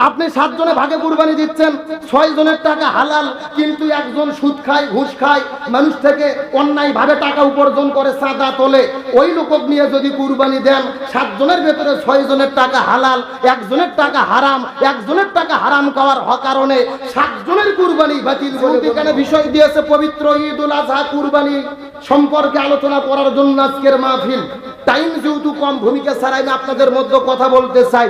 আপনি 7 জনে ভাগে কুরবানি দিচ্ছেন, 6 জনের টাকা হালাল, কিন্তু একজন সুদ খায়, ঘুষ খায়, মানুষ থেকে অন্যায় ভাবে টাকা উপার্জন করে, চাঁদা তোলে। ওই লোক নিয়ে যদি কুরবানি দেন, 7 জনের ভেতরে 6 জনের টাকা হালাল, একজনের টাকা হারাম, একজনের টাকা হারাম খাওয়ার কারণে 7 জনের কুরবানি বাতিল। এখানে বিষয় দিয়েছে পবিত্র ঈদুল আজহা কুরবানি সম্পর্কে আলোচনা করার জন্য আজকের মাহফিল। টাইম যেহেতু কম, ভূমিকা ছাড়াই আমি আপনাদের মধ্যে কথা বলতে চাই।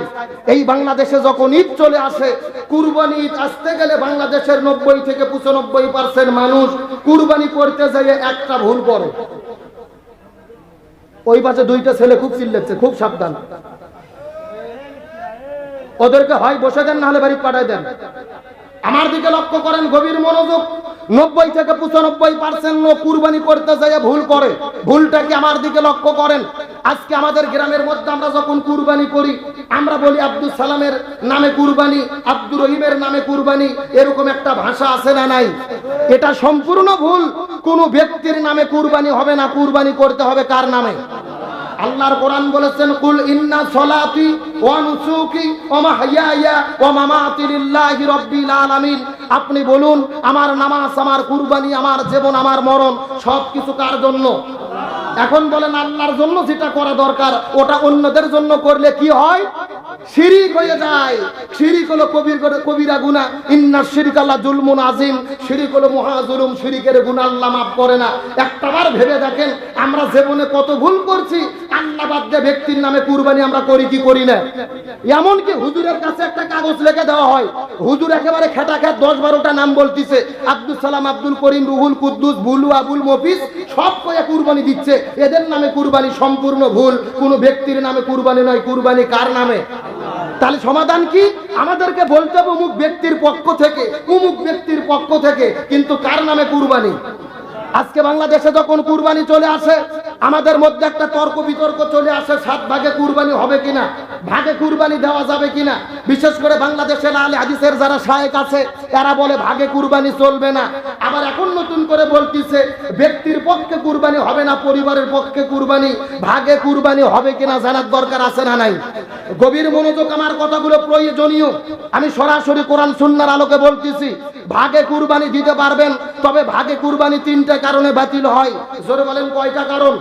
এই বাংলাদেশে যখন ঈদ চলে আসে, কুরবানি ঈদ আসতে গেলে বাংলাদেশের 90 থেকে 95% মানুষ কুরবানি করতে যেয়ে একটা ভুল করে। ওই পাশে 2টা ছেলে খুব চিল্লাচ্ছে, খুব সাবধান, ওদেরকে হয় বসে দেন, না হলে বাড়ি পাঠায় দেন। আমার দিকে লক্ষ্য করেন, গভীর মনোযোগ। 90 থেকে 95% লোক কুরবানি করতে যায় ভুল করে। ভুলটা কি? আমার দিকে লক্ষ্য করেন। আজকে আমাদের গ্রামের মধ্যে আমরা যখন কুরবানি করি, আমরা বলি আব্দুল সালামের নামে কুরবানি, আব্দুর রহিমের নামে কুরবানি, এরকম একটা ভাষা আছে না নাই? এটা সম্পূর্ণ ভুল। কোন ব্যক্তির নামে কুরবানি হবে না, কুরবানি করতে হবে কার নামে? আল্লাহর কোরআন বলেছেন, কুল ইন্না সলাতি ওয়া নুসুকি ওয়া মাহইয়ায়া ওয়া মামাতি লিল্লাহি রাব্বিল আলামিন। আপনি বলুন, আমার নামাজ, আমার কুরবানি, আমার জীবন, আমার মরণ সবকিছু কার জন্য? এখন বলেন, আল্লাহর জন্য যেটা করা দরকার ওটা অন্যদের জন্য করলে কি হয়? শিরিক হয়ে যায়। শিরিক হলো কবিরা গুনাহ। ইন্নাশ শিরকা লা যুলমুন আযীম। শিরিক হলো মহা জুলুম। শিরিকের গুনাহ আল্লাহ মাফ করে না। একটাবার ভেবে দেখেন, আমরা জীবনে কত ভুল করছি। আল্লাহ বাদ দিয়ে ব্যক্তির নামে কুরবানি আমরা করি কি করি না? এমনকি হুজুরের কাছে একটা কাগজ লিখে দেওয়া হয়, হুজুর একেবারে খেটা খেট 10-12টা নাম বলতিছে, আব্দুল সালাম, আব্দুল করিম, রুহুল কুদ্দুস, বুলু, আবুল মফিজ, সব কয়ে কুরবানি দিচ্ছে। এদের নামে কুরবানি সম্পূর্ণ ভুল। কোন ব্যক্তির নামে কুরবানি নয়, কুরবানি কার নামে? তাহলে সমাধান কি? আমাদেরকে বলতে হবে অমুক ব্যক্তির পক্ষ থেকে, অমুক ব্যক্তির পক্ষ থেকে, কিন্তু কার নামে কুরবানি? আজকে বাংলাদেশে যখন কুরবানি চলে আসে, আমাদের মধ্যে একটা তর্ক বিতর্ক চলে আসে, 7 ভাগে কুরবানি হবে কিনা, ভাগে কুরবানি দেওয়া যাবে কিনা। বিশেষ করে বাংলাদেশের আলে হাদিসের যারা শায়েখ আছে, এরা বলে ভাগে কুরবানি চলবে না। আবার এখন নতুন করে বলতিছে ব্যক্তির পক্ষে কুরবানি হবে না, পরিবারের পক্ষে কুরবানি। ভাগে কুরবানি হবে কিনা জানার দরকার আছে না নাই? গভীর মনোযোগ, আমার কথাগুলো প্রয়োজনীয়। আমি সরাসরি কোরআন সুন্নাহর আলোকে বলতেছি, ভাগে কুরবানি দিতে পারবেন, তবে ভাগে কুরবানি 3টা কারণে বাতিল হয়। জোরে বলেন, কয়টা কারণ?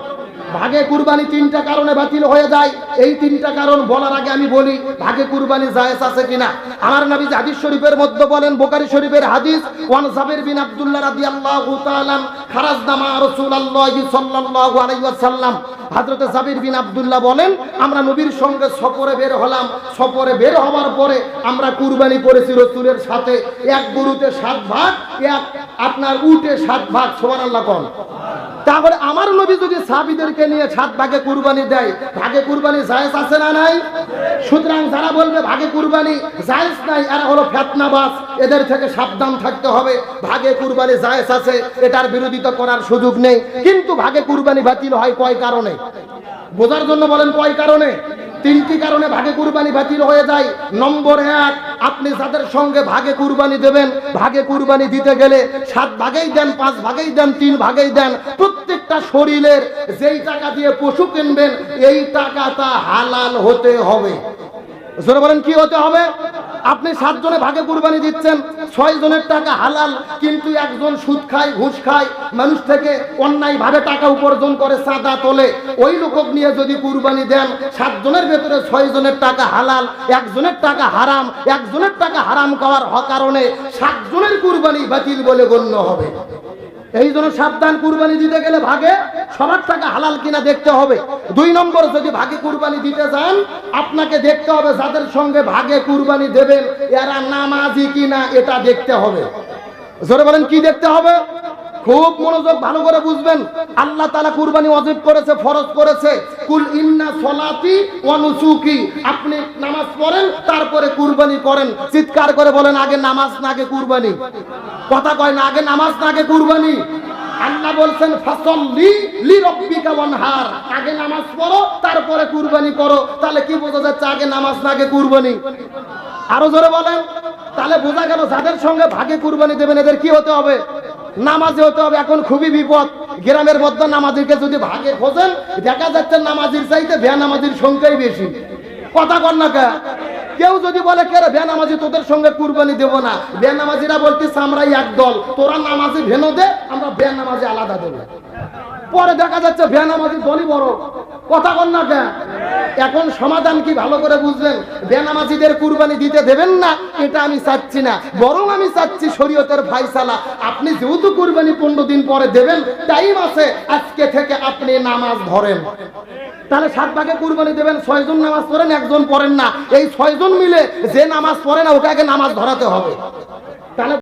ভাগে কুরবানি 3টা কারণে বাতিল হয়ে যায়। এই 3টা কারণ বলার আগে আমি বলি, ভাগে কুরবানি জায়েজ আছে কিনা। আমার নবী হাদিস শরীফের মধ্যে বলেন, বুখারী শরীফের হাদিস, ওয়ান জাবির বিন আব্দুল্লাহ রাদিয়াল্লাহু তাআলা খারাজনা মা রাসূলুল্লাহি সাল্লাল্লাহু আলাইহি ওয়াসাল্লাম। হযরত জাবির বিন আব্দুল্লাহ বলেন, আমরা নবীর সঙ্গে সফরে বের হলাম। সফরে বের হওয়ার পরে আমরা কুরবানি করেছি রাসূলের সাথে। এক গরুতে 7 ভাগ, এক আপনার উটে 7 ভাগ। সুবহানাল্লাহ কোন। তাহলে আমার নবী যদি সাহাবীদেরকে নিয়ে 7 ভাগে কুরবানি দেয়, ভাগে কুরবানি জায়েজ আছে না নাই? সুতরাং যারা বলবে ভাগে কুরবানি জায়েজ নাই, এরা হলো ফিতনাবাজ। এদের থেকে সাবধান থাকতে হবে। ভাগে কুরবানি জায়েজ আছে, এটার বিরোধিতা করার সুযোগ নেই। কিন্তু ভাগে কুরবানি বাতিল হয় কয় কারণে? বোঝার জন্য বলেন, কয় কারণে? 3টি কারণে ভাগে কুরবানি বাতিল হয়ে যায়। নম্বর 1, আপনি যাদের সঙ্গে ভাগে কুরবানি দেবেন, ভাগে কুরবানি দিতে গেলে 7 ভাগেই দেন, 5 ভাগেই দেন, 3 ভাগেই দেন, প্রত্যেকটা শরীরের যেই টাকা দিয়ে পশু কিনবেন, এই টাকাটা হালাল হতে হবে। জোরে বলেন, কি হতে হবে? আপনি 7 জনে ভাগে কুরবানি দিচ্ছেন, 6 জনের টাকা হালাল, কিন্তু একজন সুদ খায়, ঘুষ খায়, মানুষ থেকে অন্যায় ভাবে টাকা উপার্জন করে, চাঁদা তোলে। ওই লোক নিয়ে যদি কুরবানি দেন, 7 জনের ভেতরে 6 জনের টাকা হালাল, একজনের টাকা হারাম, একজনের টাকা হারাম খাওয়ার কারণে 7 জনের কুরবানি বাতিল বলে গণ্য হবে। এই জন্য সাবধান, কুরবানি দিতে গেলে ভাগে সবার টাকা হালাল কিনা দেখতে হবে। 2 নম্বর, যদি ভাগে কুরবানি দিতে যান, আপনাকে দেখতে হবে যাদের সঙ্গে ভাগে কুরবানি দেবেন এরা নামাজি কিনা, এটা দেখতে হবে। জোরে বলেন, কি দেখতে হবে? খুব মনোযোগ, ভালো করে বুঝবেন। আল্লাহ তাআলা কুরবানি ওয়াজিব করেছে, ফরজ করেছে। কুল ইন্না সলাতি ওয়া নুসুকি। আপনি নামাজ পড়েন, তারপরে কুরবানি করেন। চিৎকার করে বলেন, আগে নামাজ না আগে কুরবানি? কথা কয় না, আগে নামাজ না আগে কুরবানি? আল্লাহ বলছেন, ফাসাল্লি লিরাব্বিকা ওয়ানহার। আগে নামাজ পড়ো, তারপরে কুরবানি করো। তাহলে কি বোঝা যাচ্ছে, আগে নামাজ না আগে কুরবানি? আরো জোরে বলেন। তাহলে বোঝা গেল যাদের সঙ্গে ভাগে কুরবানি দেবেন এদের কি হতে হবে? নামাজি হতে হবে। এখন খুবই বিপদ, গ্রামের মধ্যে নামাজিকে যদি ভাগে খোঁজেন, দেখা যাচ্ছে নামাজির চাইতে বেনামাজির সংখ্যাই বেশি। কথা কর না কে? কেউ যদি বলে কে রে বেনামাজি তোদের সঙ্গে কুরবানি দেব না, বেনামাজিরা বলতেছে আমরাই এক দল, তোরা নামাজি ভেনো দে, আমরা বেনামাজি আলাদা দেবো। পরে দেখা যাচ্ছে বেনামাজি দলই বড়। কথা বল না কেন? এখন সমাধান কি ভালো করে বুঝবেন? বেনামাজিদের কুরবানি দিতে দেবেন না এটা আমি চাচ্ছি না, বরং আমি চাচ্ছি শরীয়তের ফায়সালা। আপনি যেহেতু কুরবানি 15 দিন পরে দেবেন, টাইম আছে, আজকে থেকে আপনি নামাজ ধরেন। তাহলে 7 ভাগে কুরবানি দেবেন, 6 জন নামাজ পড়েন, 1 জন পড়েন না, এই 6 জন মিলে যে নামাজ পড়ে না ওকে আগে নামাজ ধরাতে হবে। তাহলে